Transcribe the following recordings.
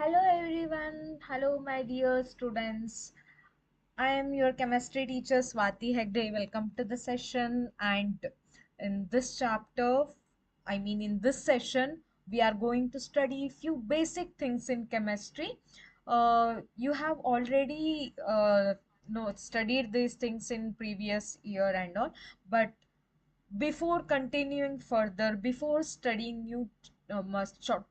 Hello everyone. Hello my dear students. I am your chemistry teacher Swathi Hegde. Welcome to the session, and in this chapter, in this session, we are going to study few basic things in chemistry. You have already studied these things in previous year and all, but before continuing further, before studying new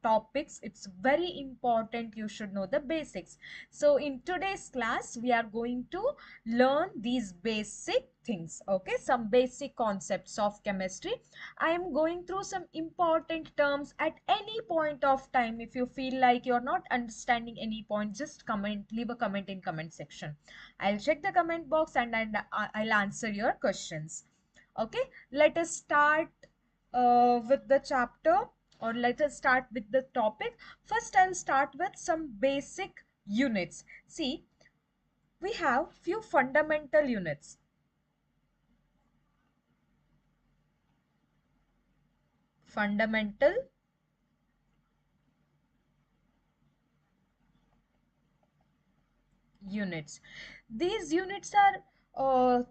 topics, it's very important you should know the basics. So in today's class we are going to learn these basic things, okay, some basic concepts of chemistry. I am going through some important terms. At any point of time, if you feel like you're not understanding any point, just comment, leave a comment in comment section. I'll check the comment box and I'll answer your questions. Okay, let us start with the chapter, or let us start with the topic. First, I'll start with some basic units. See, we have few fundamental units. Fundamental units. These units are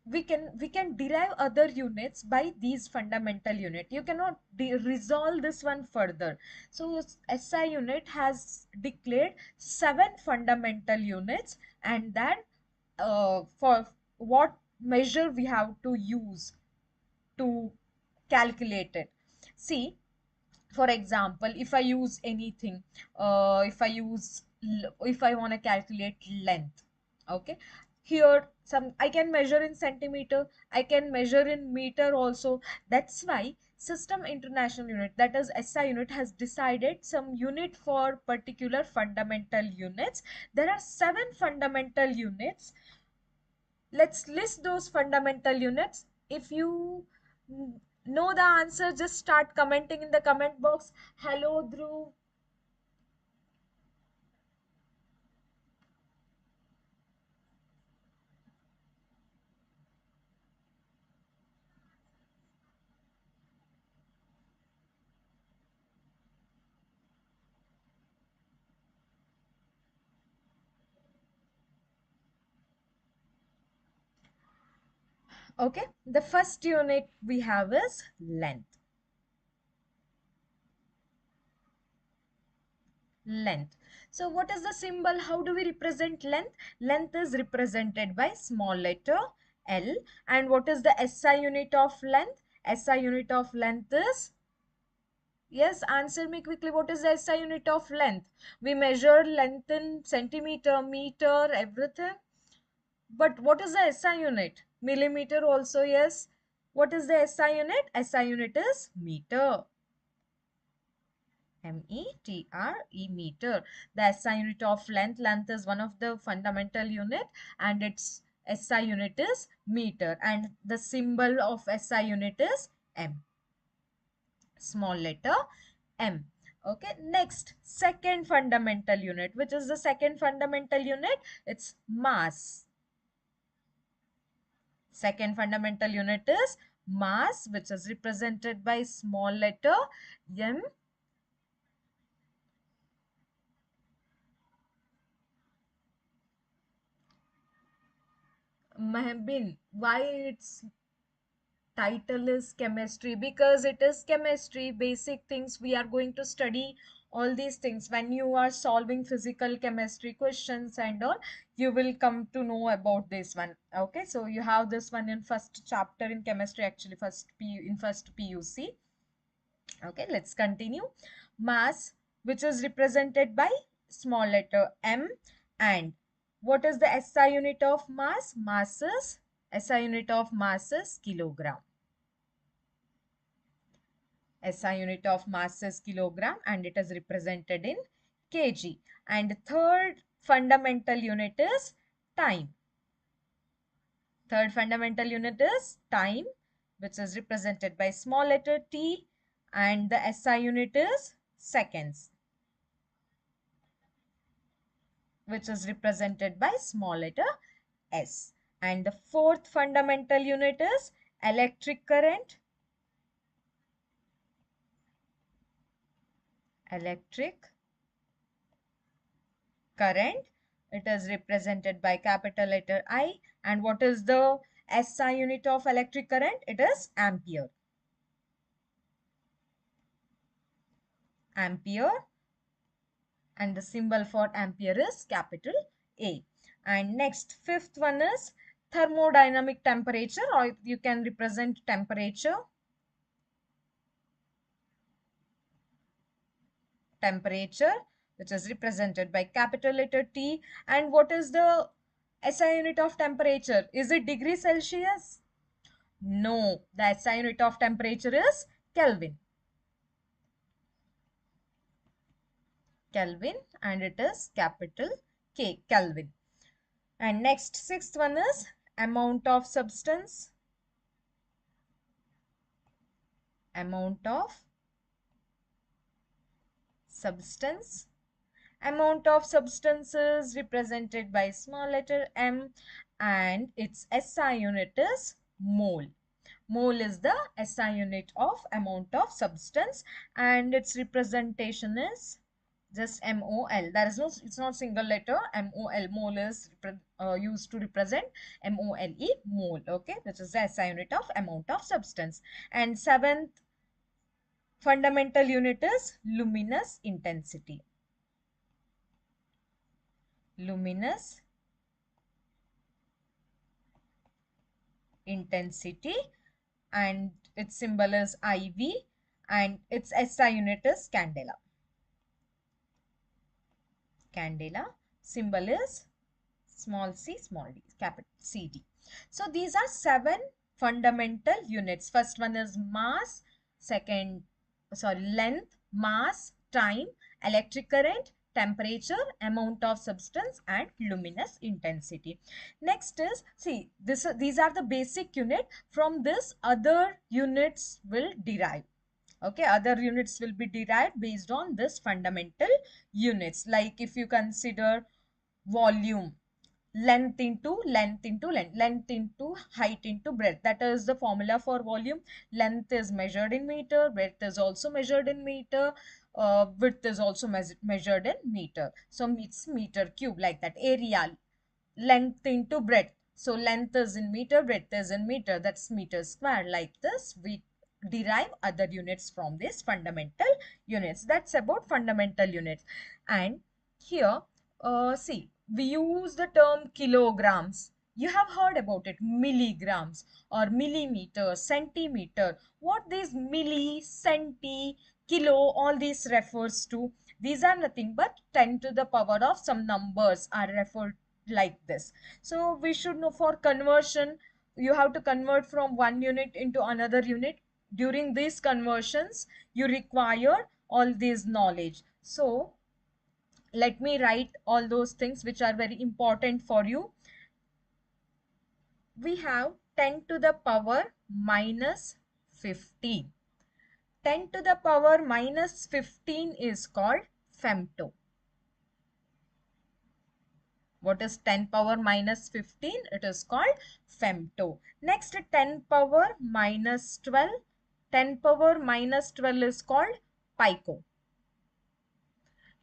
we can derive other units by these fundamental unit. You cannot resolve this one further. So SI unit has declared 7 fundamental units, and that for what measure we have to use to calculate it. See, for example, if I use anything, if I want to calculate length, okay, here some I can measure in centimeter, I can measure in meter also. That's why system international unit, that is SI unit, has decided some unit for particular fundamental units. There are 7 fundamental units. Let's list those fundamental units. If you know the answer, just start commenting in the comment box. Hello Dhruv. Okay, the first unit we have is length. Length. So what is the symbol? How do we represent length? Length is represented by small letter L. And what is the SI unit of length? SI unit of length is, yes, answer me quickly. What is the SI unit of length? We measure length in centimeter, meter, everything. But what is the SI unit? Millimeter also, yes. What is the SI unit? SI unit is meter. M-E-T-R-E, meter. The SI unit of length. Length is one of the fundamental unit, and its SI unit is meter. And the symbol of SI unit is M. Small letter M. Okay, next, second fundamental unit. Which is the second fundamental unit? It's mass. Second fundamental unit is mass, which is represented by small letter M. Mahbin, why its title is chemistry? Because it is chemistry, basic things we are going to study. All these things when you are solving physical chemistry questions and all, you will come to know about this one. Okay, so you have this one in first chapter in chemistry, actually first PUC. Okay, let's continue. Mass, which is represented by small letter M. And what is the SI unit of mass? SI unit of mass is kilogram. SI unit of mass is kilogram, and it is represented in kg. And third fundamental unit is time. Third fundamental unit is time, which is represented by small letter t, and the SI unit is seconds, which is represented by small letter s. And the fourth fundamental unit is electric current. Electric current. It is represented by capital letter I. And what is the SI unit of electric current? It is ampere. Ampere. And the symbol for ampere is capital A. And next, fifth one is thermodynamic temperature, or you can represent temperature. Temperature, which is represented by capital letter T. And what is the SI unit of temperature? Is it degree Celsius? No, the SI unit of temperature is Kelvin. Kelvin, and it is capital K, Kelvin. And next, sixth one is amount of substance. Amount of substance. Amount of substance is represented by small letter m, and its SI unit is mole. Mole is the SI unit of amount of substance, and its representation is just MOL. There is no, it's not single letter. MOL. Mole is used to represent MOLE, mole. Okay, which is the SI unit of amount of substance. And seventh fundamental unit is luminous intensity. Luminous intensity, and its symbol is IV, and its SI unit is candela. Candela, symbol is small c, small d, capital CD. So these are seven fundamental units. First one is mass, length, mass, time, electric current, temperature, amount of substance, and luminous intensity. Next is, see, these are the basic unit. From this, other units will derive. Okay, other units will be derived based on this fundamental units. Like if you consider volume, length into length into length, length into height into breadth. That is the formula for volume. Length is measured in meter, breadth is also measured in meter, width is also measured in meter. So it's meter cube, like that. Area, length into breadth. So length is in meter, breadth is in meter. That's meter square. Like this, we derive other units from these fundamental units. That's about fundamental units. And here, see, we use the term kilograms. You have heard about it, milligrams or millimeter, centimeter. What these milli, centi, kilo, all these refers to? These are nothing but 10 to the power of some numbers are referred like this. So we should know, for conversion, you have to convert from one unit into another unit. During these conversions, you require all this knowledge. So let me write all those things which are very important for you. We have 10 to the power minus 15. 10 to the power minus 15 is called femto. What is 10 power minus 15? It is called femto. Next, 10 power minus 12. 10 power minus 12 is called pico.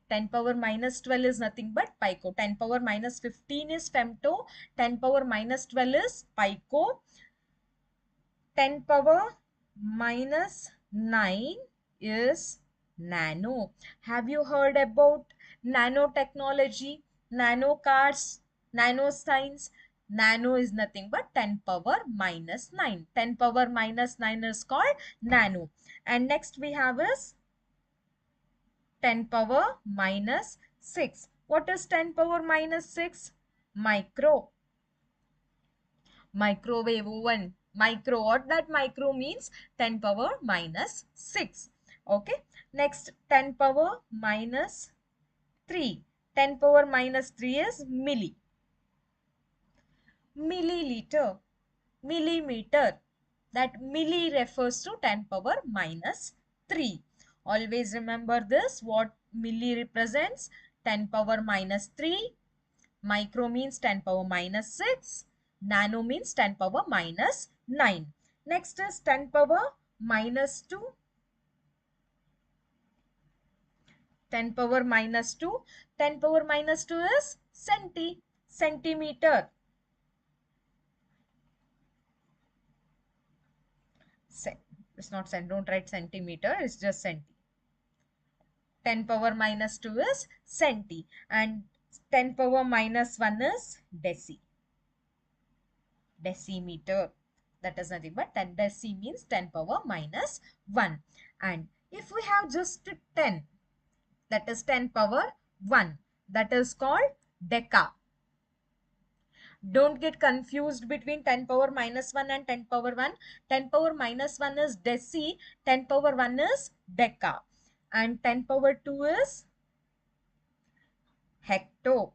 10 power minus 12 is nothing but pico. 10 power minus 15 is femto. 10 power minus 12 is pico. 10 power minus 9 is nano. Have you heard about nanotechnology, nano cars, nano science? Nano is nothing but 10 power minus 9. 10 power minus 9 is called nano. And next we have is 10 power minus 6. What is 10 power minus 6? Micro. Microwave oven. Micro. What that micro means? 10 power minus 6. Okay. Next, 10 power minus 3. 10 power minus 3 is milli. Milliliter. Millimeter. That milli refers to 10 power minus 3. Always remember this. What milli represents? 10 power minus 3. Micro means 10 power minus 6. Nano means 10 power minus 9. Next is 10 power minus 2. 10 power minus 2. 10 power minus 2 is centimeter. It's not cent, don't write centimeter, it's just centi. 10 power minus 2 is centi, and 10 power minus 1 is decimeter. That is nothing but 10 deci means 10 power minus 1. And if we have just 10, that is 10 power 1, that is called deca. Don't get confused between 10 power minus 1 and 10 power 1. 10 power minus 1 is deci, 10 power 1 is deca. And 10 power 2 is hecto.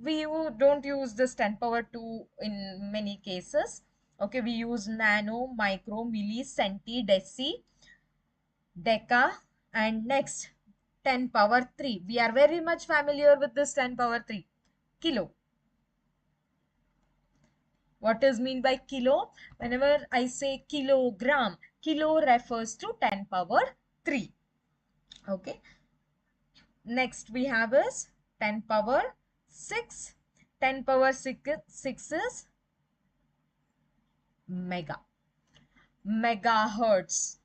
We don't use this 10 power 2 in many cases. Okay, we use nano, micro, milli, centi, deci, deca, and next 10 power 3. We are very much familiar with this 10 power 3. Kilo. What is mean by kilo? Whenever I say kilogram, kilo refers to 10 power 3. Okay. Next we have is 10 power 6. 10 power 6 is mega. Megahertz.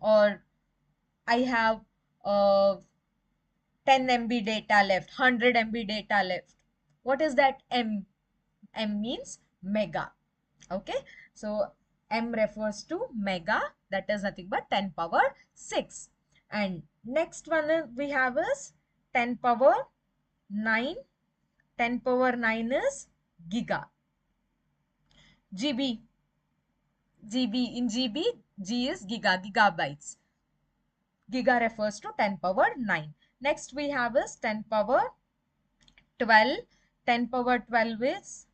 Or I have 10 MB data left, 100 MB data left. What is that M? M means mega. Okay. So M refers to mega, that is nothing but 10 power 6. And next one we have is 10 power 9. 10 power 9 is giga. GB. In GB, G is gigabytes. Giga refers to 10 power 9. Next we have is 10 power 12. 10 power 12 is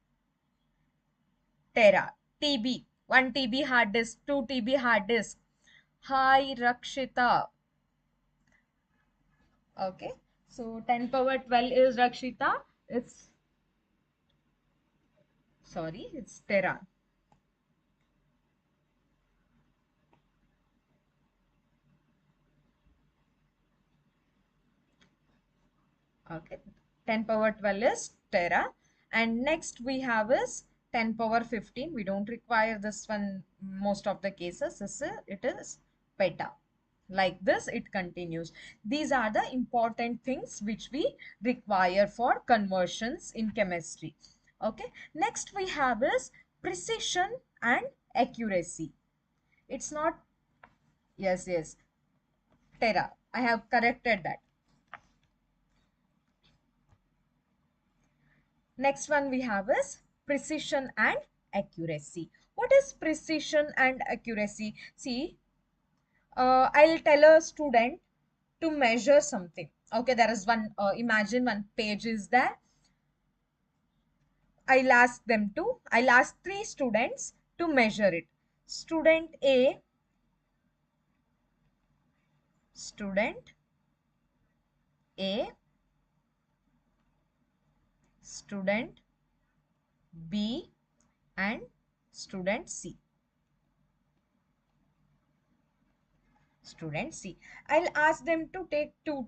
tera. TB. 1 TB hard disk, 2 TB hard disk. Hi Rakshita. Okay. So 10 power 12 is Rakshita. It's tera. Okay. 10 power 12 is tera. And next we have is 10 power 15. We don't require this one most of the cases. It is peta. Like this, it continues. These are the important things which we require for conversions in chemistry. Okay. Next we have is precision and accuracy. It's not, yes, tera. I have corrected that. Next one we have is precision and accuracy. What is precision and accuracy? See, I'll tell a student to measure something. Okay, there is one, imagine one page is there. I'll ask 3 students to measure it. Student A, student A, student B, and student C. Student C. I'll ask them to take two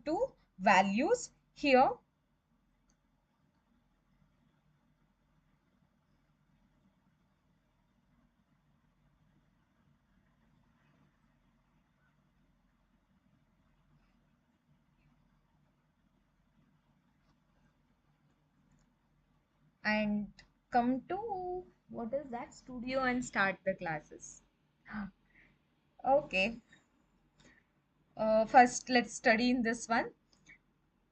values here. And come to, what is that, studio, and start the classes. Okay. First, let's study in this one.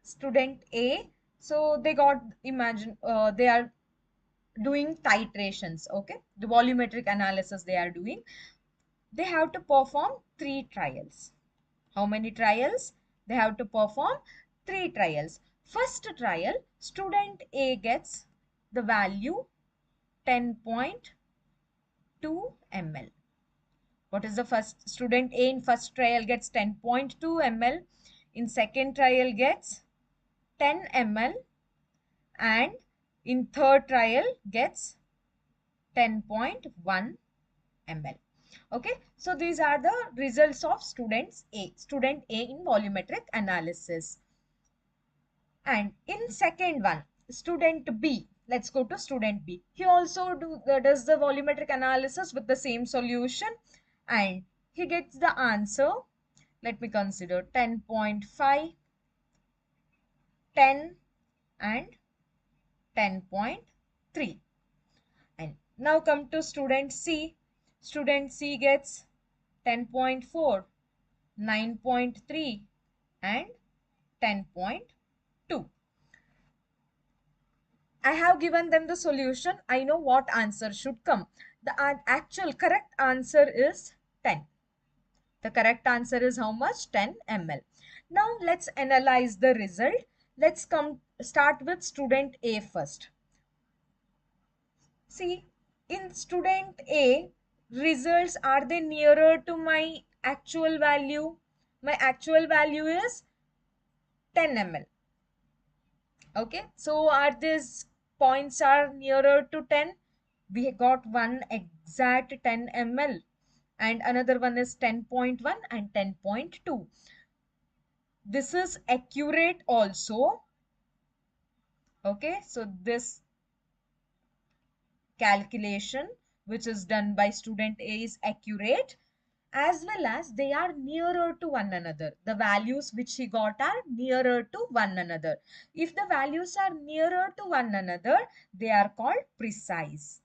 Student A. So they got, imagine, they are doing titrations. Okay. The volumetric analysis they are doing. They have to perform 3 trials. How many trials? They have to perform 3 trials. First trial, student A gets the value 10.2 ml. What is the first? Student A in first trial gets 10.2 ml. In second trial gets 10 ml. And in third trial gets 10.1 ml. Okay, so these are the results of student A in volumetric analysis. And in second one, student B, let's go to student B. He also does the volumetric analysis with the same solution, and he gets the answer. Let me consider 10.5, 10, and 10.3. And now come to student C. Student C gets 10.4, 9.3, and 10.2. I have given them the solution. I know what answer should come. The actual correct answer is 10. The correct answer is how much? 10 ml. Now let's analyze the result. Let's start with student A first. See, in student A, results, are they nearer to my actual value? My actual value is 10 ml. Okay, so are these points are nearer to 10? We got one exact 10 ml and another one is 10.1 and 10.2. This is accurate also. Okay, so this calculation which is done by student A is accurate, as well as they are nearer to one another. The values which he got are nearer to one another. If the values are nearer to one another, they are called precise.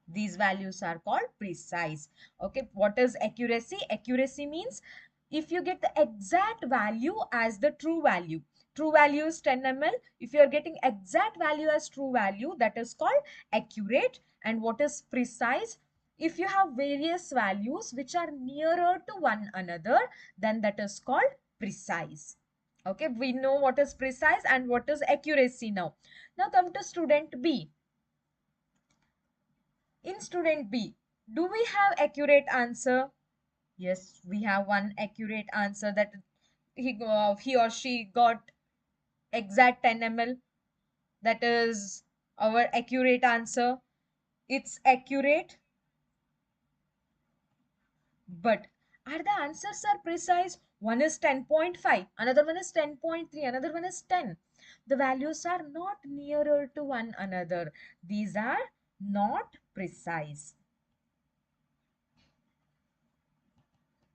These values are called precise. Okay, what is accuracy? Accuracy means if you get the exact value as the true value. True value is 10 ml. If you are getting exact value as true value, that is called accurate. And what is precise? If you have various values which are nearer to one another, then that is called precise. Okay, we know what is precise and what is accuracy now. Now come to student B. In student B, do we have accurate answer? Yes, we have one accurate answer, that he or she got exact 10 ml. That is our accurate answer. It's accurate, but are the answers are precise? One is 10.5, another one is 10.3, another one is 10. The values are not nearer to one another. These are not precise.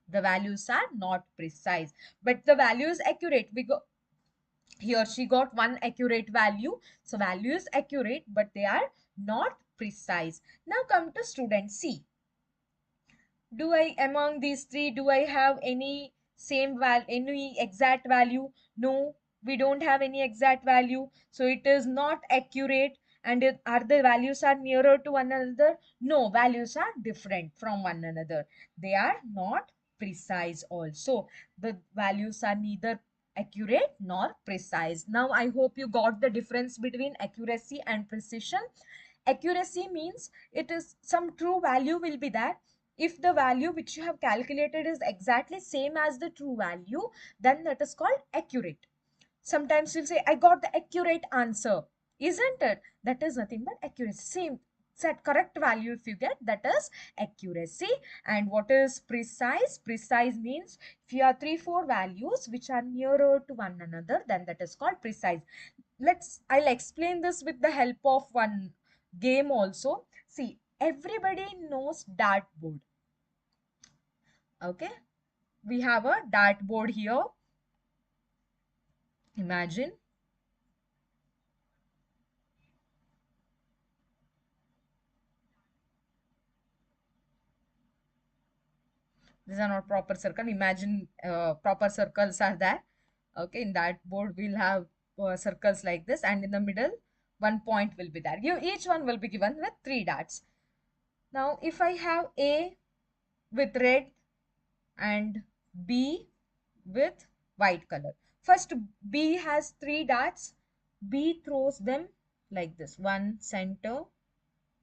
The values are not precise, but the value is accurate. He or she got one accurate value, so value is accurate, but they are not precise. Now come to student C. Do I, among these three, do I have any any exact value? No, we don't have any exact value, so it is not accurate. And are the values are nearer to one another? No, values are different from one another. They are not precise also. The values are neither accurate nor precise. Now I hope you got the difference between accuracy and precision. Accuracy means it is some true value will be there. If the value which you have calculated is exactly same as the true value, then that is called accurate. Sometimes you'll say, I got the accurate answer. Isn't it? That is nothing but accuracy. Same set correct value if you get, that is accuracy. And what is precise? Precise means if you have 3-4 values which are nearer to one another, then that is called precise. I'll explain this with the help of one game also. See, everybody knows dartboard. Okay, we have a dartboard here. Imagine these are not proper circle. Imagine proper circles are there. Okay, in that board we'll have circles like this, and in the middle one point will be there. Each one will be given with 3 darts. Now if I have A with red and B with white color. First, B has 3 darts. B throws them like this. One center,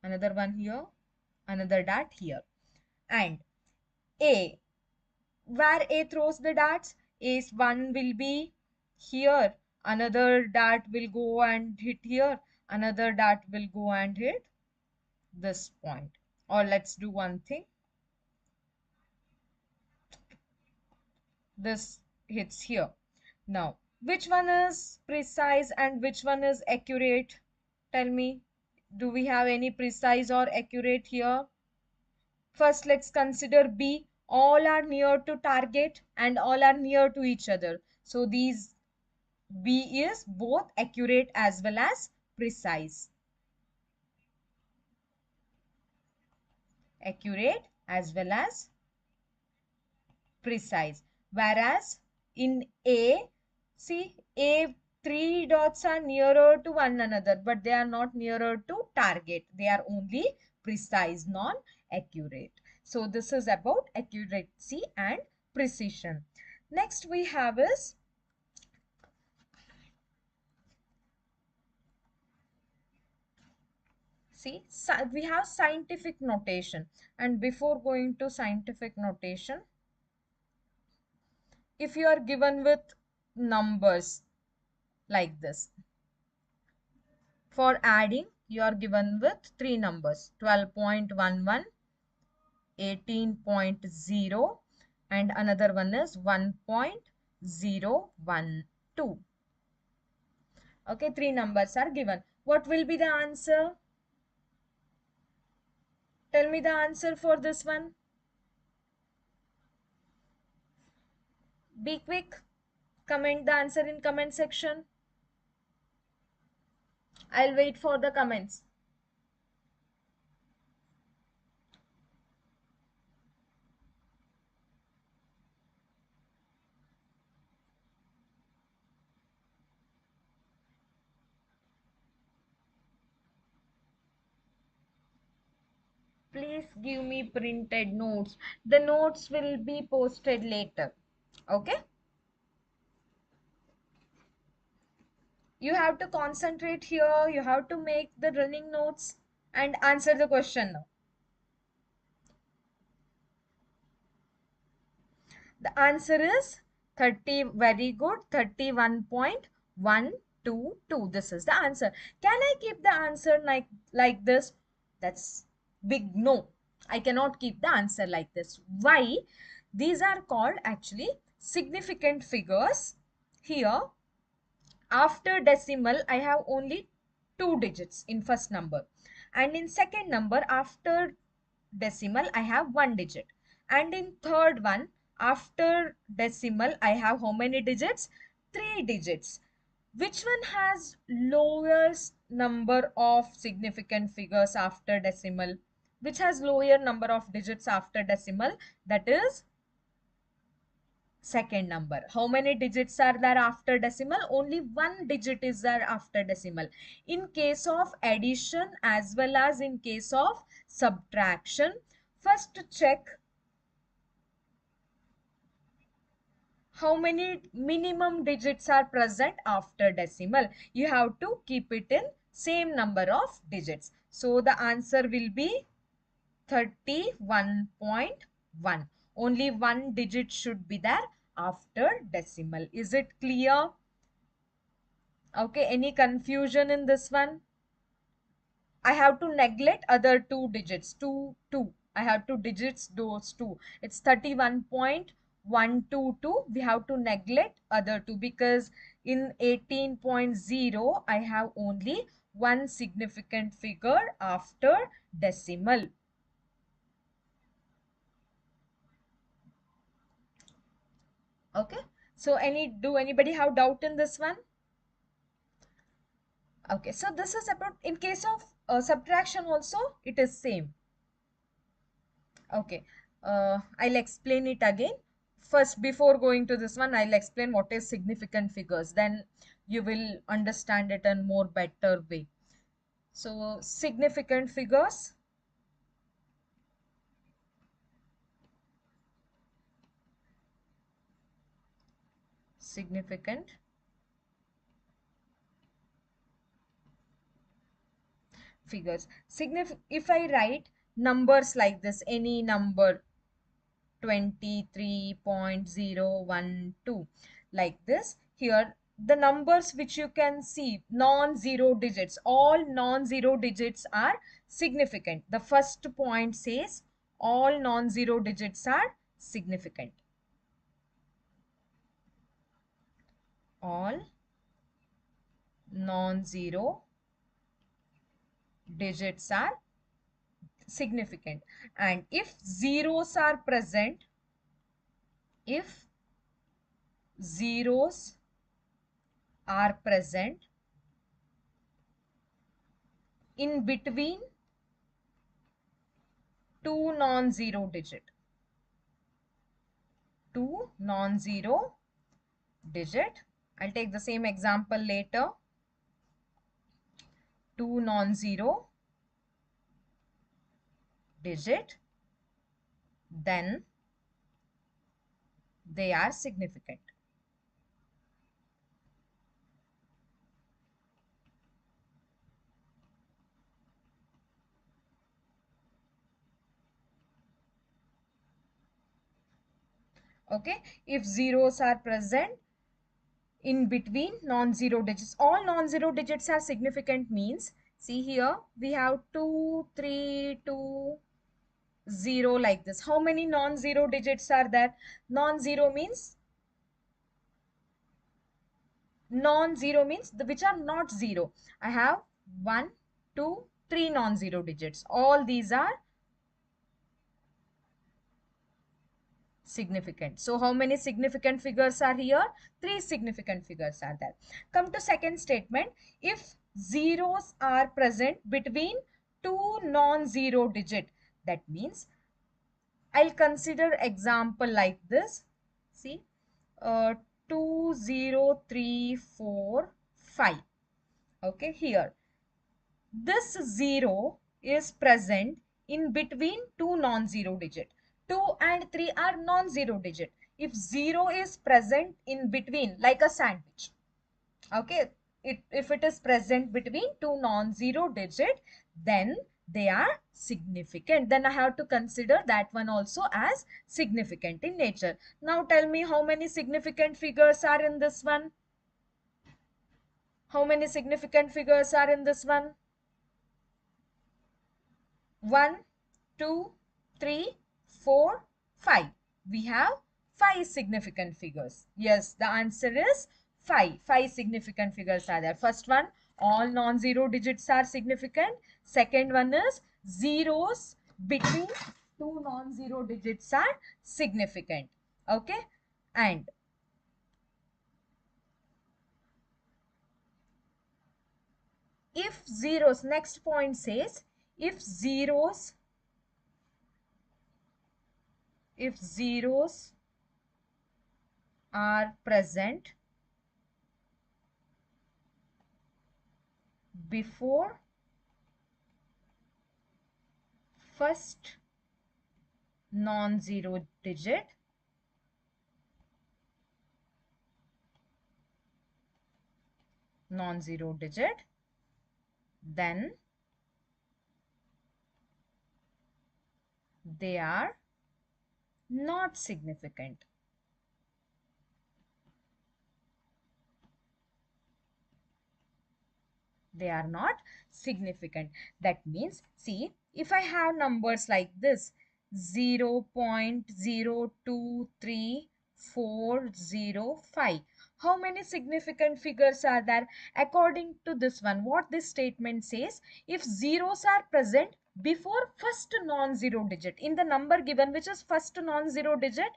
another one here, another dart here. And A, where A throws the darts, A's one will be here, another dart will go and hit here, another dart will go and hit this point. Or let's do one thing. This hits here. Now, which one is precise and which one is accurate? Tell me, do we have any precise or accurate here? First, let's consider B. All are near to target and all are near to each other. So these B is both accurate as well as precise. Accurate as well as precise. Whereas in A, see, A, three dots are nearer to one another, but they are not nearer to target. They are only precise, non-accurate. So this is about accuracy and precision. Next we have is, see, we have scientific notation. And before going to scientific notation, if you are given with numbers like this, for adding, you are given with three numbers, 12.11, 18.0, and another one is 1.012. Okay, three numbers are given. What will be the answer? Tell me the answer for this one. Be quick. Comment the answer in comment section. I'll wait for the comments. Please give me printed notes. The notes will be posted later. Okay? You have to concentrate here. You have to make the running notes and answer the question now. The answer is 30. Very good. 31.122. This is the answer. Can I keep the answer like this? That's big no. I cannot keep the answer like this. Why? These are called actually significant figures. Here, after decimal, I have only two digits in first number. And in second number, after decimal, I have one digit. And in third one, after decimal, I have how many digits? Three digits. Which one has lowest number of significant figures after decimal? Which has lower number of digits after decimal? That is second number. How many digits are there after decimal? Only one digit is there after decimal. In case of addition as well as in case of subtraction, first check how many minimum digits are present after decimal. You have to keep it in same number of digits. So the answer will be 31.1. Only one digit should be there after decimal. Is it clear? Okay, any confusion in this one? I have to neglect other two digits. 2, 2. I have to digits those two. It's 31.122. We have to neglect other two because in 18.0, I have only one significant figure after decimal. Okay, so do anybody have doubt in this one? Okay, so this is about in case of subtraction also it is same. Okay, I'll explain it again. First, before going to this one, I'll explain what is significant figures. Then you will understand it in more better way. So significant figures. Significant figures. If I write numbers like this, any number 23.012 like this, here the numbers which you can see, non-zero digits, all non-zero digits are significant. The first point says all non-zero digits are significant. All non-zero digits are significant. And if zeros are present, if zeros are present in between two non-zero digit, two non-zero digit, I'll take the same example later, two non-zero digit, then they are significant. Okay, if zeros are present in between non-zero digits, all non-zero digits are significant means, see here we have 2, 3, 2, 0 like this. How many non-zero digits are there? Non-zero means which are not zero. I have 1, 2, 3 non-zero digits. All these are significant. So how many significant figures are here? 3 significant figures are there. Come to second statement. If zeros are present between two non-zero digit, that means I'll consider example like this. See, 2, 0, 3, 4, 5. Okay, here this 0 is present in between two non-zero digit. 2 and 3 are non-zero digit. If 0 is present in between, like a sandwich, okay, if it is present between two non-zero digit, then they are significant. Then I have to consider that one also as significant in nature. Now tell me how many significant figures are in this one? How many significant figures are in this one? 1, 2, 3, 4, 5. We have 5 significant figures. Yes, the answer is 5. 5 significant figures are there. First one, all non-zero digits are significant. Second one is zeros between two non-zero digits are significant. Okay, and if zeros, next point says, if zeros are present before first non-zero digit, then they are not significant. They are not significant. That means, see, if I have numbers like this, 0.023405, how many significant figures are there? According to this one, what this statement says, if zeros are present before first non-zero digit in the number given, which is first non-zero digit,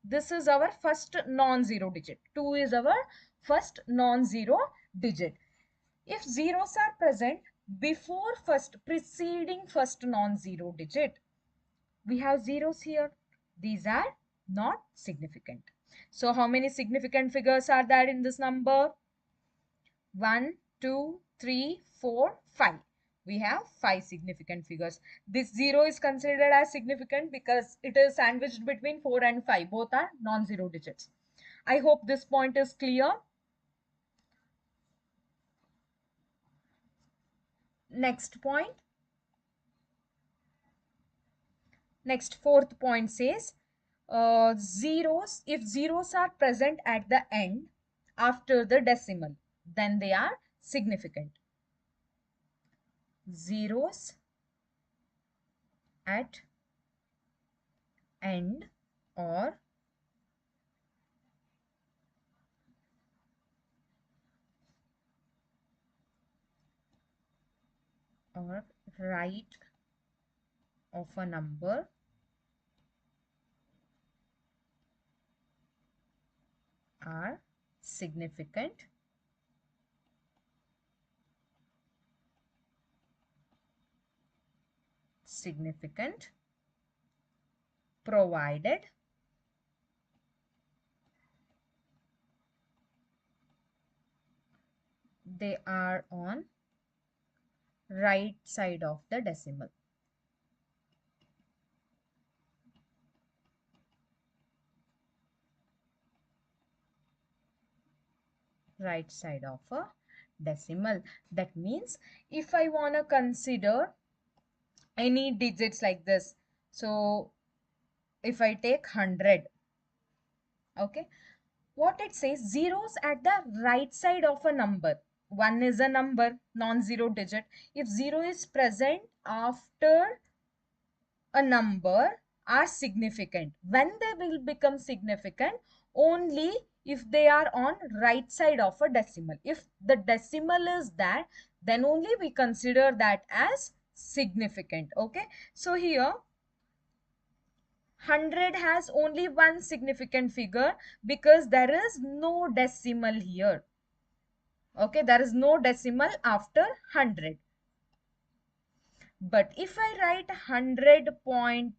this is our first non-zero digit, 2 is our first non-zero digit. If zeros are present before preceding first non-zero digit, we have zeros here. These are not significant. So how many significant figures are there in this number? 1, 2, 3, 4, 5. We have 5 significant figures. This 0 is considered as significant because it is sandwiched between 4 and 5. Both are non-zero digits. I hope this point is clear. Next point. Next, fourth point says, if zeros are present at the end, after the decimal, then they are significant. Zeros at end or right of a number are significant provided they are on right side of the decimal. Right side of a decimal. That means if I want to consider any digits like this, so if I take 100, okay, what it says, zeros at the right side of a number. One is a number, non-zero digit. If zero is present after a number, are significant. When they will become significant? Only if they are on right side of a decimal. If the decimal is there, then only we consider that as significant. Okay, so here 100 has only one significant figure because there is no decimal here. Okay, there is no decimal after 100. But if I write 100 point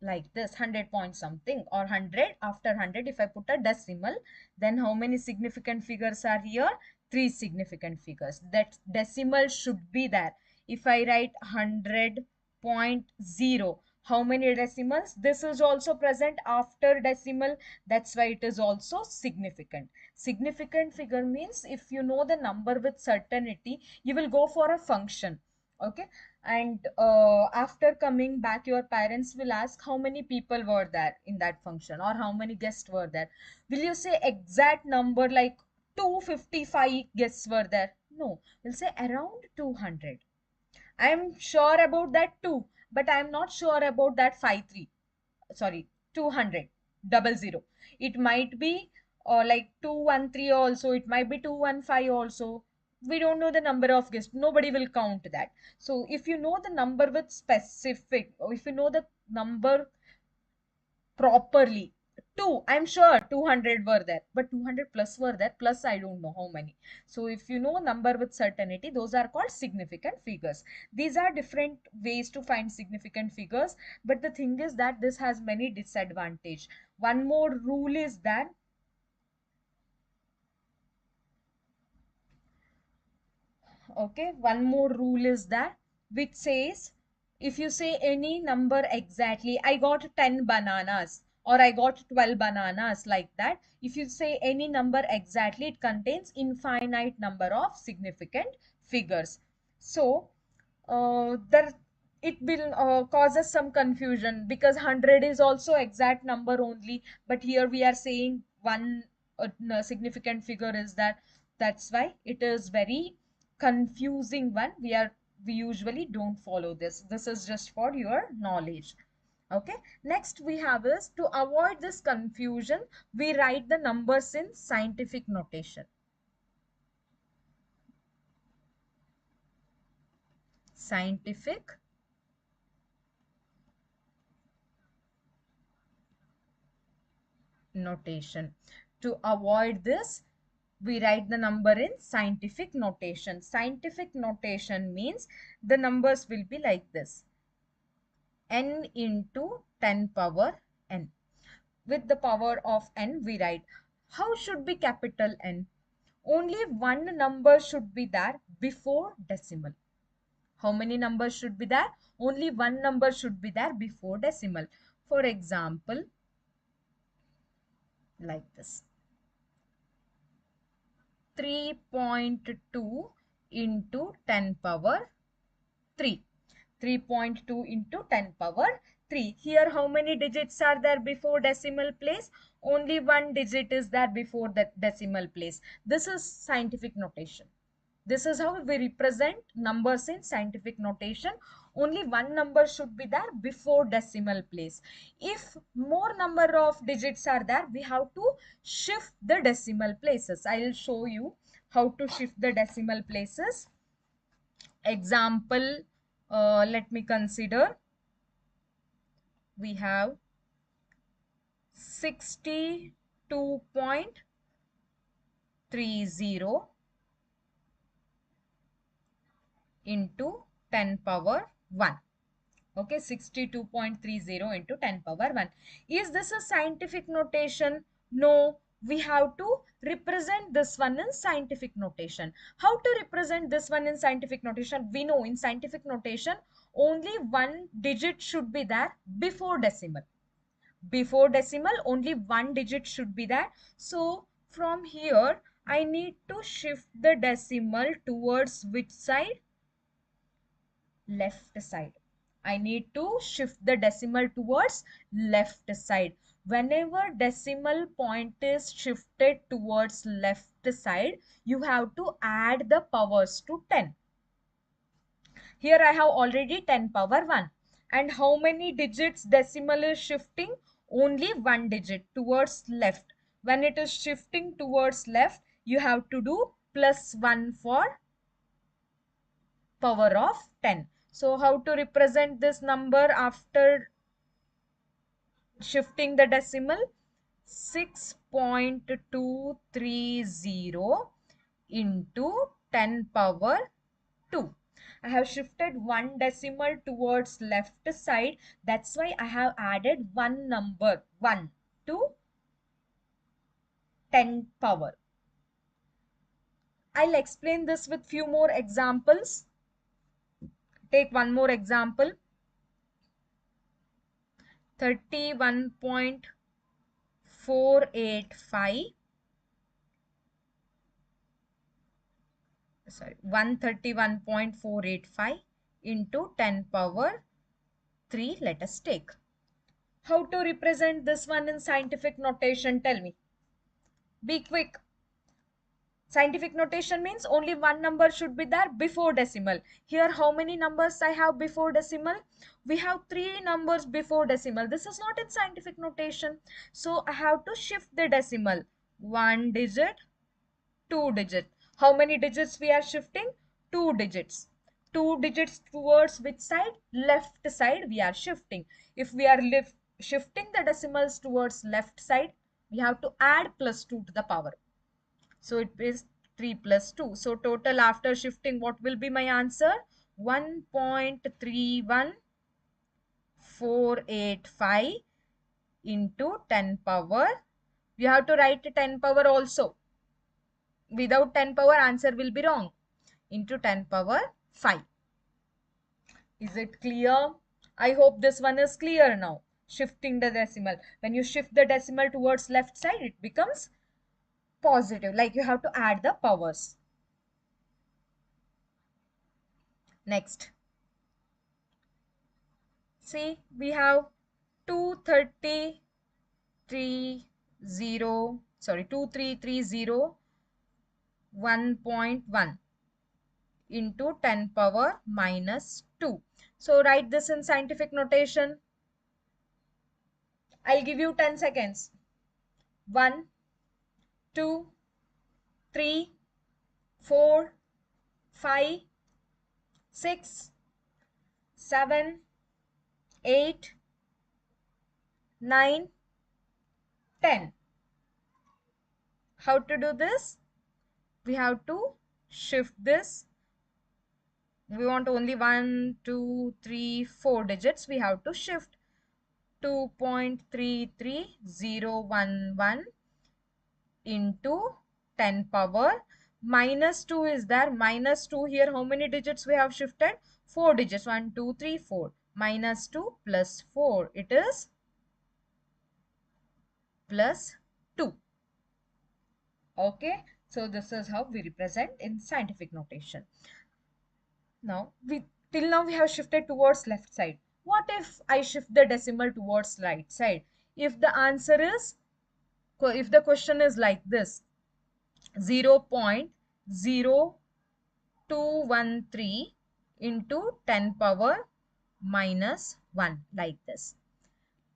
like this, 100 point something, or 100, after 100 if I put a decimal, then how many significant figures are here? 3 significant figures. That decimal should be there. If I write 100.0, how many decimals? This is also present after decimal. That's why it is also significant. Significant figure means if you know the number with certainty, you will go for a function. Okay, and after coming back, your parents will ask how many people were there in that function or how many guests were there. Will you say exact number like 255 guests were there? No, we'll say around 200. I am sure about that too, but I am not sure about that 53. Sorry, 200 double zero. It might be like 213 also, it might be 215 also. We don't know the number of guests, nobody will count that. So if you know the number with specific, or if you know the number properly, two, I'm sure 200 were there, but 200 plus were there, plus I don't know how many. So if you know number with certainty, those are called significant figures. These are different ways to find significant figures, but the thing is that this has many disadvantage. One more rule is that okay, one more rule is that which says if you say any number exactly, I got 10 bananas or I got 12 bananas, like that, if you say any number exactly, it contains infinite number of significant figures. So there it will causes some confusion because 100 is also exact number only, but here we are saying one significant figure is that. That's why it is very confusing one. We usually don't follow this. This is just for your knowledge. Okay, next we have is to avoid this confusion, we write the numbers in scientific notation. Scientific notation. To avoid this, we write the number in scientific notation. Scientific notation means the numbers will be like this: n into 10 power n. With the power of n, we write. How should be capital N? Only one number should be there before decimal. How many numbers should be there? Only one number should be there before decimal. For example, like this: 3.2 into 10 power 3. 3.2 into 10 power 3. Here how many digits are there before decimal place? Only one digit is there before the decimal place. This is scientific notation. This is how we represent numbers in scientific notation. Only one number should be there before decimal place. If more number of digits are there, we have to shift the decimal places. I will show you how to shift the decimal places. Example, let me consider. We have 62.30 into 10 power 1. Okay, 62.30 into 10 power 1. Is this a scientific notation? No, we have to represent this one in scientific notation. How to represent this one in scientific notation? We know in scientific notation, only one digit should be there before decimal. Before decimal, only one digit should be there. So from here, I need to shift the decimal towards which side? Left side. I need to shift the decimal towards left side. Whenever decimal point is shifted towards left side, you have to add the powers to 10. Here I have already 10 power 1. And how many digits decimal is shifting? Only one digit towards left. When it is shifting towards left, you have to do plus 1 for power of 10. So how to represent this number after shifting the decimal? 6.230 into 10 power 2. I have shifted one decimal towards left side. That's why I have added one number 1 to 10 power. I'll explain this with few more examples. Take one more example. 31.485 131.485 into 10 power 3. Let us take. How to represent this one in scientific notation? Tell me. Be quick. Scientific notation means only one number should be there before decimal. Here how many numbers I have before decimal? We have 3 numbers before decimal. This is not in scientific notation. So I have to shift the decimal. 1 digit, 2 digit. How many digits we are shifting? 2 digits. 2 digits towards which side? Left side we are shifting. If we are shifting the decimals towards left side, we have to add plus 2 to the power. So it is 3 plus 2. So total after shifting, what will be my answer? 1.31485 into 10 power. You have to write 10 power also. Without 10 power, answer will be wrong. Into 10 power 5. Is it clear? I hope this one is clear now. Shifting the decimal. When you shift the decimal towards left side, it becomes positive, like you have to add the powers. Next, see, we have 2330 1.1 into 10 power minus 2. So write this in scientific notation. I'll give you 10 seconds. 1, 2, 3, 4, 5, 6, 7, 8, 9, 10. How to do this? We have to shift this. We want only 1, 2, 3, 4 digits. We have to shift 2.33011 into 10 power. Minus 2 is there. Minus 2 here. How many digits we have shifted? 4 digits. 1, 2, 3, 4. Minus 2 plus 4. It is plus 2. Okay. So this is how we represent in scientific notation. Now, till now we have shifted towards left side. What if I shift the decimal towards right side? If the answer is, if the question is like this, 0.0213 into 10 power minus 1, like this.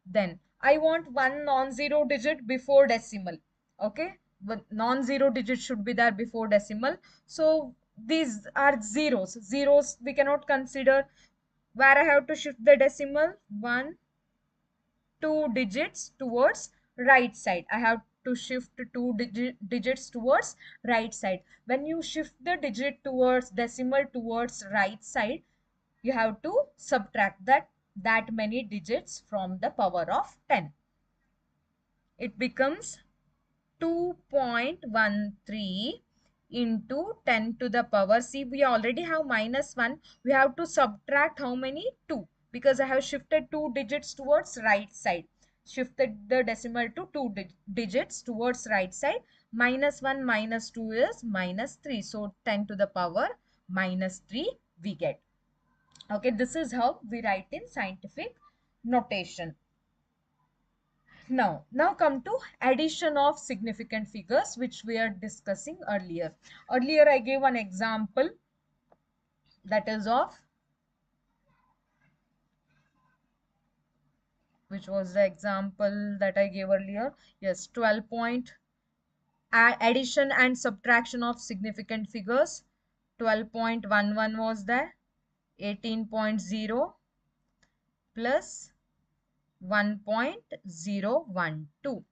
Then I want one non-zero digit before decimal. Okay, but non-zero digit should be there before decimal. So these are zeros. Zeros we cannot consider. Where I have to shift the decimal, 1, 2 digits towards right side. I have to shift digits towards right side. When you shift the digit towards decimal towards right side, you have to subtract that many digits from the power of 10. It becomes 2.13 into 10 to the power. See, we already have minus 1. We have to subtract how many? 2. Because I have shifted 2 digits towards right side. Shifted the decimal to 2 digits towards right side. Minus 1 minus 2 is minus 3. So 10 to the power minus 3 we get. Okay, this is how we write in scientific notation. Now come to addition of significant figures, which we are discussing earlier. Earlier I gave an example, that is of, which was the example that I gave earlier. Yes, 12 point addition and subtraction of significant figures. 12.11 was there, 18.0 plus 1.012.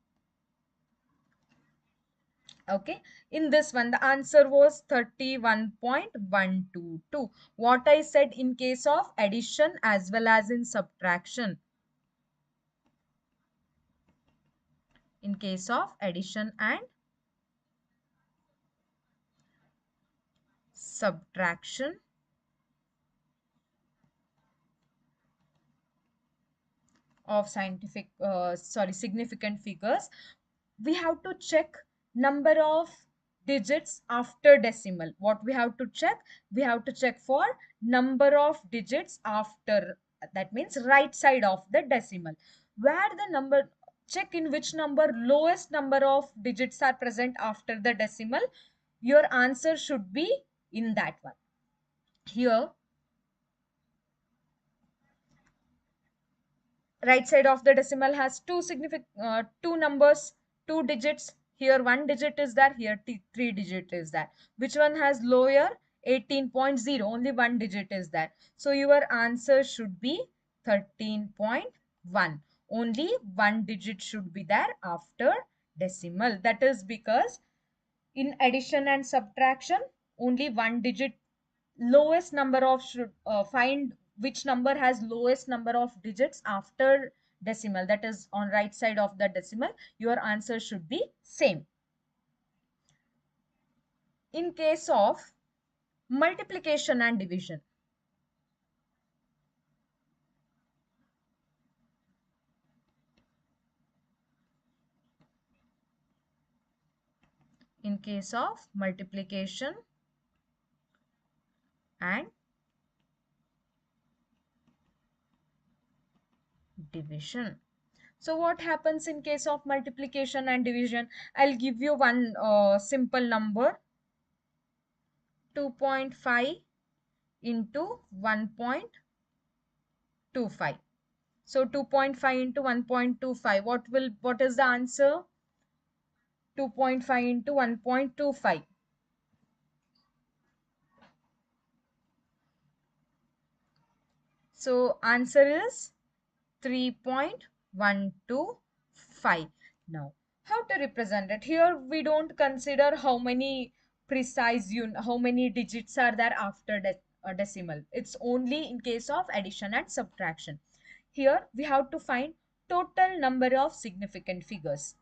Okay, in this one the answer was 31.122. What I said in case of addition as well as in subtraction. In case of addition and subtraction of significant figures, we have to check number of digits after decimal. What we have to check? We have to check for number of digits after, that means right side of the decimal. Where the number, check in which number lowest number of digits are present after the decimal. Your answer should be in that one. Here, right side of the decimal has two numbers, two digits. Here one digit is there, here three digit is there. Which one has lower? 18.0, only one digit is there. So your answer should be 13.1. Only one digit should be there after decimal. That is because in addition and subtraction, only one digit, lowest number of, should find which number has lowest number of digits after decimal, that is on right side of the decimal. Your answer should be same. In case of multiplication and division, in case of multiplication and division. So what happens in case of multiplication and division? I'll give you one simple number, 2.5 into 1.25. So 2.5 into 1.25, what is the answer? 2.5 into 1.25. So answer is 3.125. Now, how to represent it? Here we don't consider how many how many digits are there after decimal. It's only in case of addition and subtraction. Here we have to find total number of significant figures.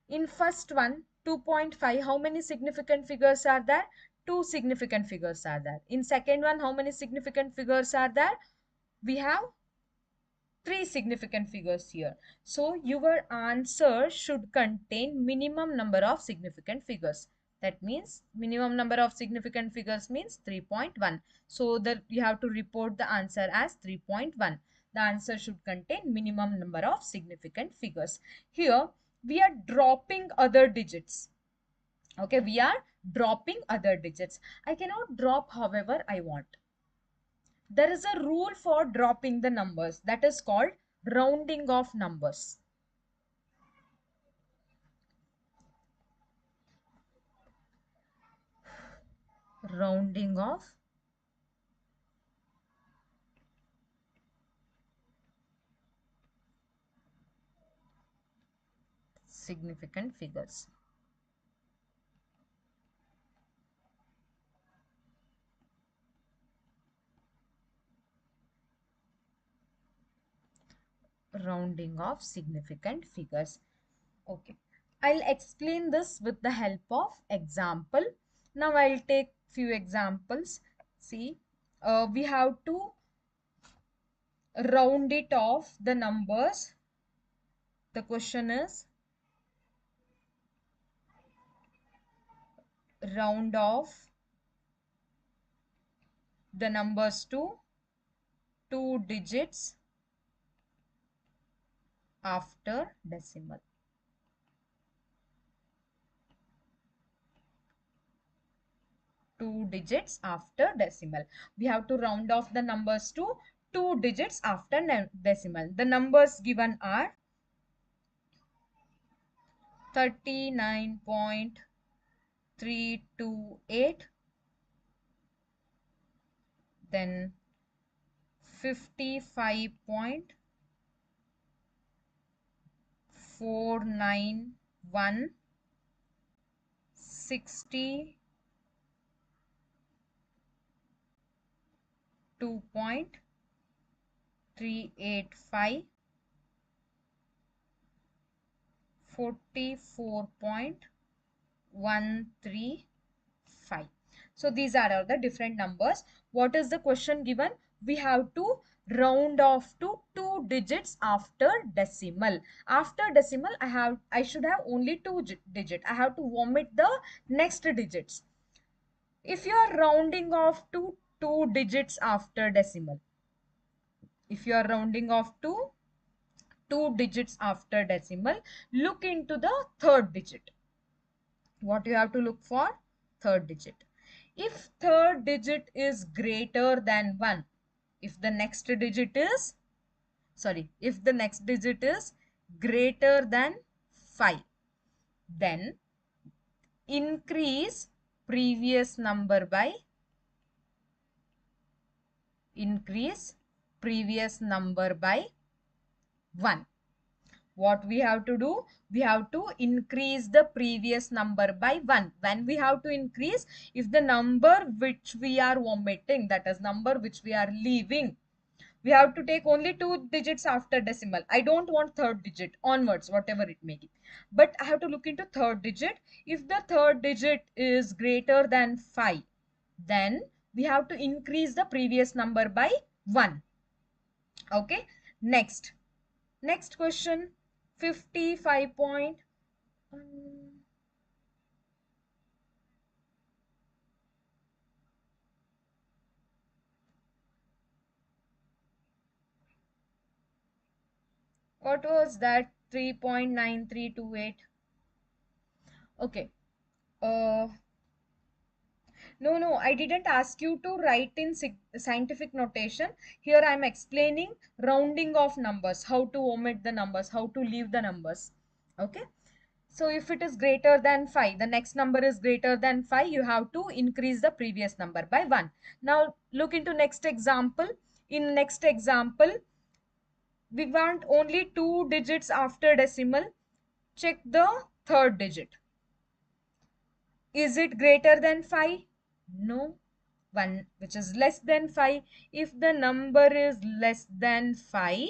In first one, 2.5, how many significant figures are there? Two significant figures are there. In second one, how many significant figures are there? We have three significant figures here. So your answer should contain minimum number of significant figures. That means minimum number of significant figures means 3.1. So that you have to report the answer as 3.1. The answer should contain minimum number of significant figures. Here we are dropping other digits. Okay, we are dropping other digits. I cannot drop however I want. There is a rule for dropping the numbers, that is called rounding off numbers. Rounding off significant figures. Rounding off significant figures. Okay, I'll explain this with the help of example. Now I'll take few examples. See, we have to round it off the numbers. The question is round off the numbers to 2 digits after decimal. Two digits after decimal. We have to round off the numbers to 2 digits after decimal. The numbers given are 39.328, then 55.491, 60, 2.385, 44.135. So these are the different numbers. What is the question given? We have to round off to 2 digits after decimal. After decimal, I should have only 2 digit. I have to omit the next digits. If you are rounding off to 2 digits after decimal, if you are rounding off to 2 digits after decimal, look into the third digit. What you have to look for? Third digit. If third digit is greater than 1, if the next digit is, if the next digit is greater than 5, then increase previous number by 1. What we have to do? We have to increase the previous number by 1. When we have to increase, if the number which we are omitting, that is number which we are leaving, we have to take only 2 digits after decimal. I don't want third digit onwards, whatever it may be. But I have to look into third digit. If the third digit is greater than 5, then we have to increase the previous number by 1. Okay, next question. 55 point. What was that? 3.9328. Okay. No, I didn't ask you to write in scientific notation. Here I am explaining rounding of numbers, how to omit the numbers, how to leave the numbers. Okay. So if it is greater than 5, the next number is greater than 5, you have to increase the previous number by 1. Now look into next example. In next example, we want only 2 digits after decimal. Check the third digit. Is it greater than 5? No. One which is less than 5. If the number is less than 5,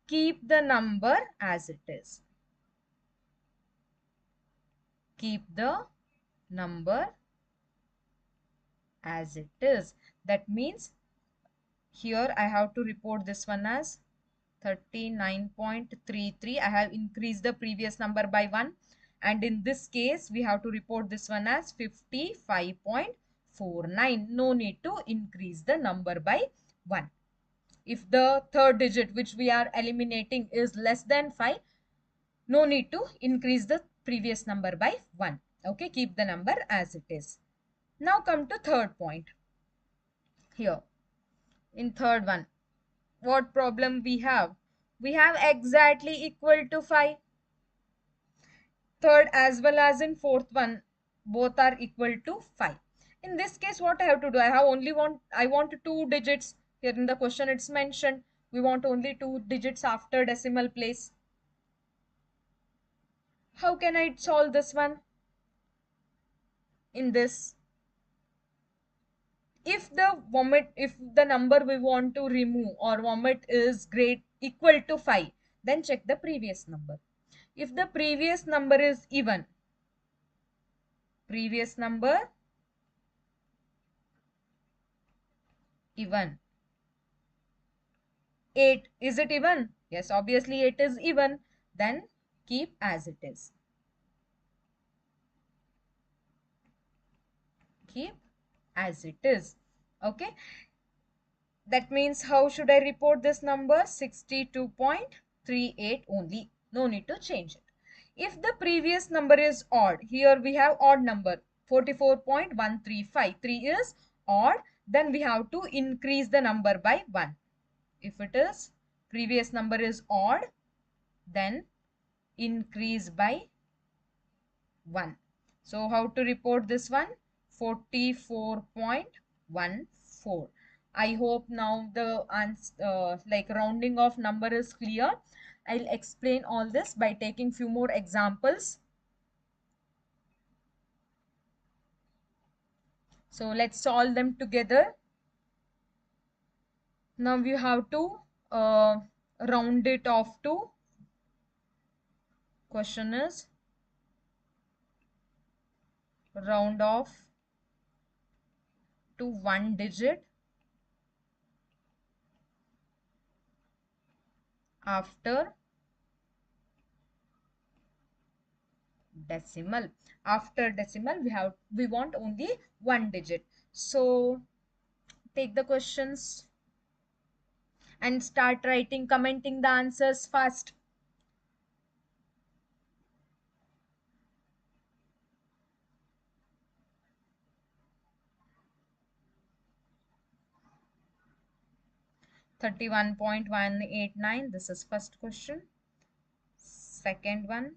keep the number as it is. Keep the number as it is. That means here I have to report this one as 39.33. I have increased the previous number by 1. And in this case, we have to report this one as 55.49. No need to increase the number by 1. If the third digit which we are eliminating is less than 5, no need to increase the previous number by 1. Okay, keep the number as it is. Now come to third point. Here, in third one, what problem we have? We have exactly equal to 5. Third as well as in fourth one, both are equal to 5. In this case, what I have to do? I want two digits. Here in the question it's mentioned we want only two digits after decimal place. How can I solve this one? In this, if the number we want to remove or vomit is great equal to 5, then check the previous number. If the previous number is even, previous number even, 8, is it even? Yes, obviously 8 is even. Then keep as it is. Keep as it is. Okay. That means how should I report this number? 62.38 only. No need to change it. If the previous number is odd, here we have odd number 44.135. 3 is odd, then we have to increase the number by 1. If it is previous number is odd, then increase by 1. So how to report this one? 44.14. I hope now the answer, like rounding of number is clear. I'll explain all this by taking few more examples. So let's solve them together. Now you have to round it off to, question is round off to one digit after decimal. After decimal we want only one digit. So take the questions and start writing, commenting the answers fast. $31.189, this is first question. Second one,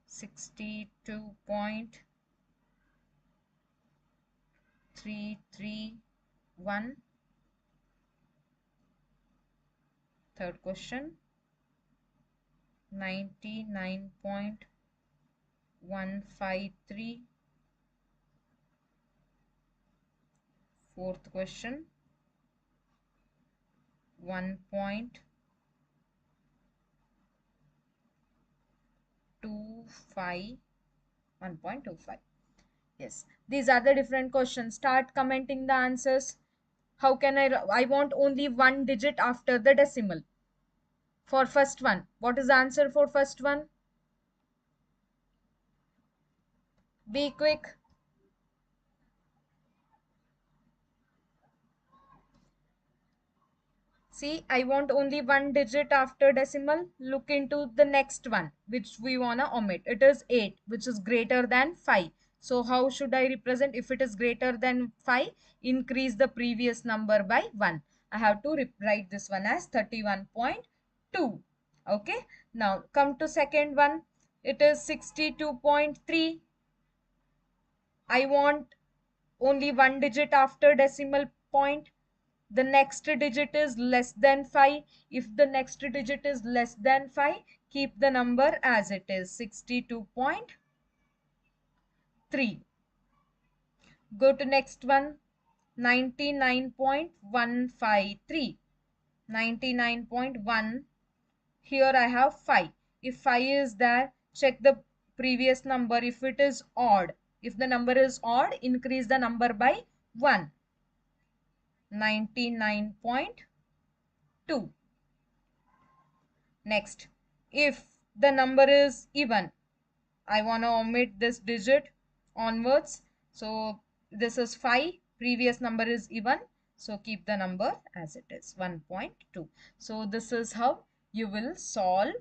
62.331. Third question, 99.153. Fourth question, 1.25. Yes, these are the different questions. Start commenting the answers. How can I want only one digit after the decimal. For first one, what is the answer for first one? Be quick. See, I want only one digit after decimal. Look into the next one, which we want to omit. It is 8, which is greater than 5. So how should I represent? If it is greater than 5, increase the previous number by 1. I have to write this one as 31.2. Okay. Now come to second one. It is 62.3. I want only one digit after decimal point. The next digit is less than 5. If the next digit is less than 5, keep the number as it is, 62.3. Go to next one, 99.153. 99.1. Here I have 5. If 5 is there, check the previous number. If it is odd, if the number is odd, increase the number by 1. 99.2. Next, if the number is even, I want to omit this digit onwards. So this is 5, previous number is even, so keep the number as it is, 1.2. So this is how you will solve,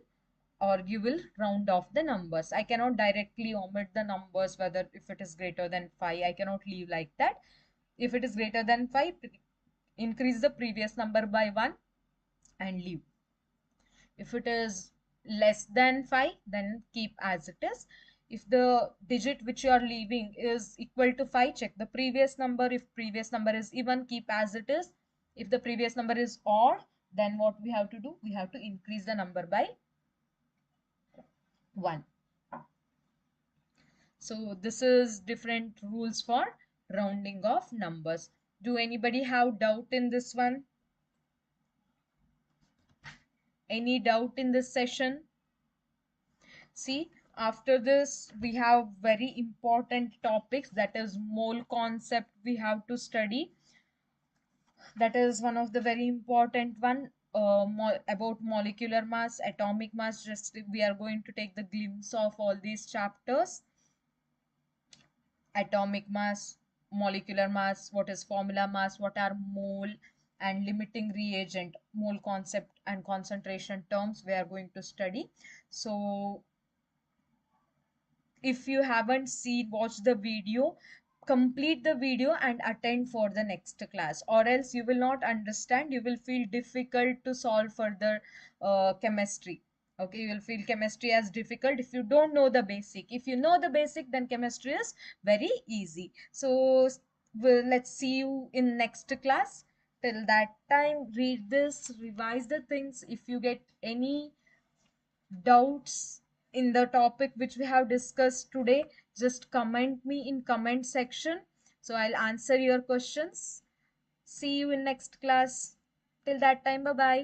or you will round off the numbers. I cannot directly omit the numbers, whether if it is greater than 5, I cannot leave like that. If it is greater than 5, increase the previous number by 1 and leave. If it is less than 5, then keep as it is. If the digit which you are leaving is equal to 5, check the previous number. If previous number is even, keep as it is. If the previous number is odd, then what we have to do? We have to increase the number by 1. So this is different rules for rounding of numbers. Do anybody have doubt in this one? Any doubt in this session? See, after this we have very important topics, that is mole concept we have to study. That is one of the very important one, about molecular mass, atomic mass. Just we are going to take the glimpse of all these chapters. Atomic mass, molecular mass, what is formula mass, what are mole and limiting reagent, mole concept and concentration terms we are going to study. So if you haven't seen, watch the video, complete the video and attend for the next class, or else you will not understand, you will feel difficult to solve further chemistry. Okay, you will feel chemistry as difficult if you don't know the basic. If you know the basic, then chemistry is very easy. So let's see you in next class. Till that time, read this, revise the things. If you get any doubts in the topic which we have discussed today, just comment me in comment section, so I'll answer your questions. See you in next class. Till that time, bye bye.